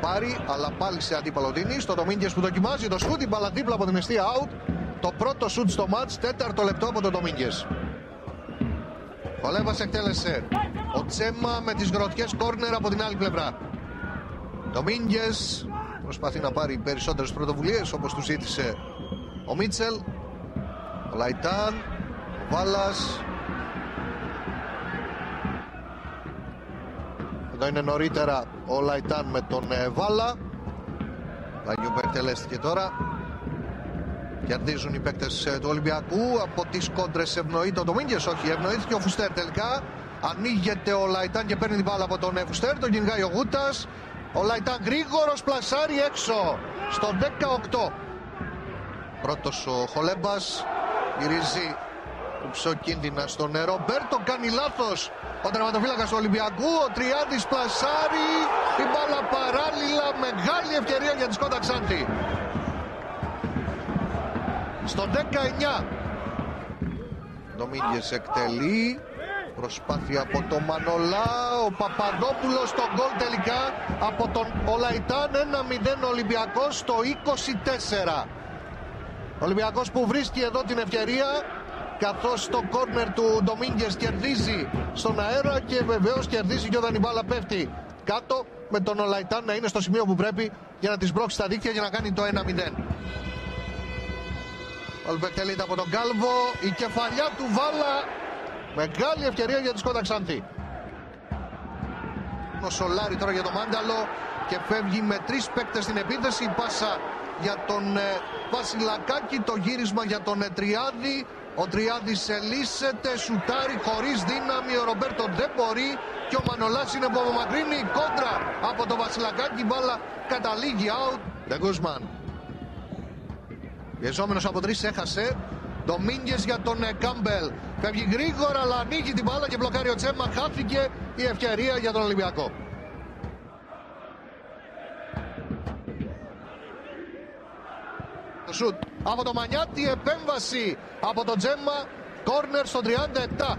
πάρει, αλλά πάλι σε αντίπαλο δίνει. Στο Ντομίνγκες που δοκιμάζει το σούτ, η μπάλα δίπλα από την εστία out. Το πρώτο σούτ στο μάτς, 4ο λεπτό από τον Ντομίνγκες. Χολέμπας εκτέλεσε. Ο Τσέμα με τις γροθιές κόρνερ από την άλλη πλευρά. Ντομίνγκες προσπαθεί να πάρει περισσότερες πρωτοβουλίες όπως του ζήτησε ο Μίτσελ. Ο Λαϊτάν, ο Βάλας. Εδώ είναι νωρίτερα ο Λαϊτάν με τον Βάλα. Λαγιούμπ εκτελέστηκε τώρα. Κερδίζουν οι παίκτες του Ολυμπιακού. Από τις κόντρες ευνοείται ο Ντομίνγκες. Όχι, ευνοήθηκε ο Φουστέρ τελικά. Ανοίγεται ο Λαϊτάν και παίρνει την μπάλα από τον Φουστέρ. Τον κυνηγάει ο Γούτας. Ο Λαϊτάν γρήγορος, πλασάρει έξω στο 18. Πρώτος ο Χολέμπας. Γυρίζει ψοκίνδυνα στο νερό. Μπέρτο κάνει λάθος. Ο τερματοφύλακας του Ολυμπιακού. Ο Τριάντης πλασάρει. Η μπάλα παράλληλα. Μεγάλη ευκαιρία για τη Σκόντα Ξάνθη. Στο 19. Ντομίνγκες εκτελεί. Προσπάθεια από τον Μανολά. Ο Παπαδόπουλος στο γκολ τελικά από τον Ολαϊτάν. 1-0 Ολυμπιακός στο 24. Ολυμπιακός που βρίσκει εδώ την ευκαιρία, καθώς το κόρνερ του Ντομίνγκες κερδίζει στον αέρα και βεβαίως κερδίζει και όταν η μπάλα πέφτει κάτω, με τον Ολαϊτάν να είναι στο σημείο που πρέπει για να τη σμπρώξει στα δίκτυα για να κάνει το 1-0. Ολυμπεκτελείται από τον Κάλβο, η κεφαλιά του Βάλα. Μεγάλη ευκαιρία για τη Σκόντα Ξάνθη. Ο Σολάρι τώρα για τον Μάνταλο και φεύγει με 3 παίκτες στην επίθεση. Η πάσα για τον Βασιλακάκη, το γύρισμα για τον Τριάδη. Ο Τριάδης ελίσσεται, σουτάρει χωρίς δύναμη. Ο Ρομπέρτο δεν μπορεί και ο Μανολάς είναι που απομακρύνει. Κόντρα από τον Βασιλακάκη, μπάλα καταλήγει out. De Guzman. Πιεζόμενος από 3 έχασε. Ντομίνγκες για τον Κάμπελ. Φεύγει γρήγορα, αλλά ανοίγει την μπάλα και μπλοκάρει ο Τσέμα. Χάθηκε η ευκαιρία για τον Ολυμπιακό. Το σουτ από το Μανιάτη, επέμβαση από τον Τσέμα. Κόρνερ στο 37.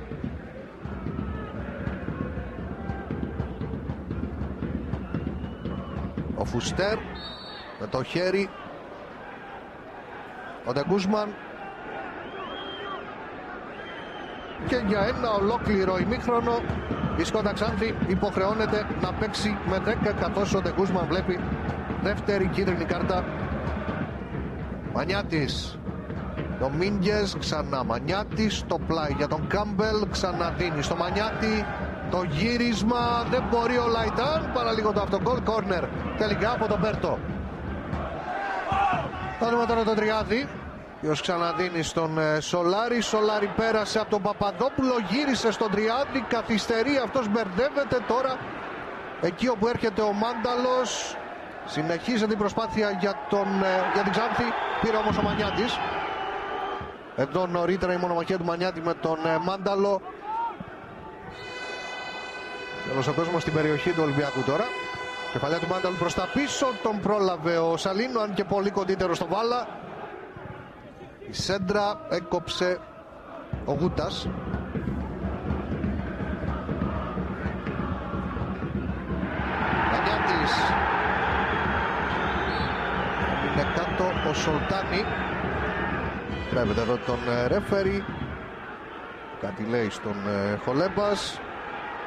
Ο Φουστέρ με το χέρι. Ο De Guzman. Και για ένα ολόκληρο ημίχρονο η Σκόντα Ξάνθη υποχρεώνεται να παίξει με 10, καθώς ο De Guzman βλέπει δεύτερη κίτρινη κάρτα. Μανιάτης, Ντομίνγκες, ξανά Μανιάτης, το πλάι για τον Κάμπελ, ξαναδίνει στο Μανιάτη, το γύρισμα, δεν μπορεί ο Λαϊτάν, παραλίγο το αυτογκολ, κόρνερ τελικά από τον Μπέρτο. Θα δούμε τώρα τον Τριάδη, ποιος ξαναδίνει στον Σολάρι. Σολάρι πέρασε από τον Παπαδόπουλο, γύρισε στον Τριάδη, καθυστερεί, αυτός μπερδεύεται τώρα εκεί όπου έρχεται ο Μάνταλος. Συνεχίζει την προσπάθεια για την Ξάνθη, πήρε όμως ο Μανιάτης. Εδώ νωρίτερα η μονομαχία του Μανιάτη με τον Μάνταλο. Τέλος ο κόσμος στην περιοχή του Ολυμπιακού τώρα. Κεφαλιά του Μάνταλου προς τα πίσω, τον πρόλαβε ο Σαλίνο, αν και πολύ κοντύτερο στο Βάλα. Η σέντρα έκοψε ο Γούτας. Μανιάτης. Είναι κάτω ο Σολτάνη. Βλέπετε εδώ τον ρέφερι. Κάτι λέει στον Χολέμπας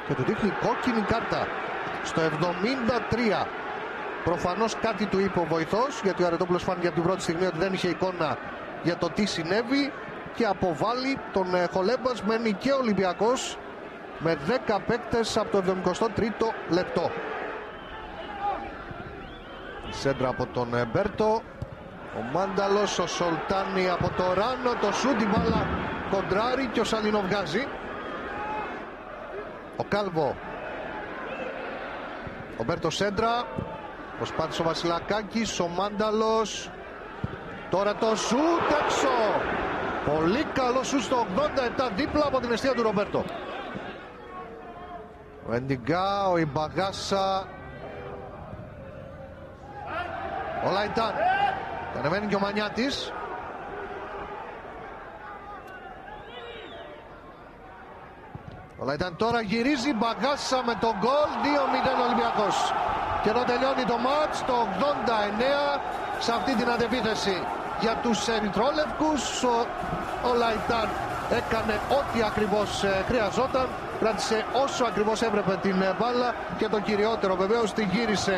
και του δείχνει κόκκινη κάρτα στο 73. Προφανώς κάτι του είπε ο βοηθός, γιατί ο Αρετόπουλος φάνηκε από την πρώτη στιγμή ότι δεν είχε εικόνα για το τι συνέβη και αποβάλλει τον Χολέμπας. Μένει και ο Ολυμπιακός με 10 παίκτες από το 73ο λεπτό. Σέντρα από τον Μπέρτο. Ο Μάνταλος, ο Σολτάνη από το Ράνο, το σούτ, η μπάλα κοντράρει και ο Σαλίνο βγάζει. Ο Κάλβο. Ο Μπέρτο σέντρα. Προσπάθησε ο Βασιλακάκης, ο Μάνταλος. Τώρα το σούτ έξω. Πολύ καλό σούτ στο 87, δίπλα από την εστία του Ρομπέρτο. Ο Εντιγκά, ο Ιμπαγάσα. Ο Λαϊτάν. Ανεβαίνει και ο Μανιάτης. Ο Λαϊτάν τώρα γυρίζει, Μπαγάσα με τον γκολ. 2-0 Ολυμπιακός. Και εδώ τελειώνει το μάτς το 89 σε αυτή την αντεπίθεση για τους ερυθρόλευκους. Ο Λαϊτάν έκανε ό,τι ακριβώς χρειαζόταν, κράτησε όσο ακριβώς έπρεπε την μπάλα και το κυριότερο βεβαίως την γύρισε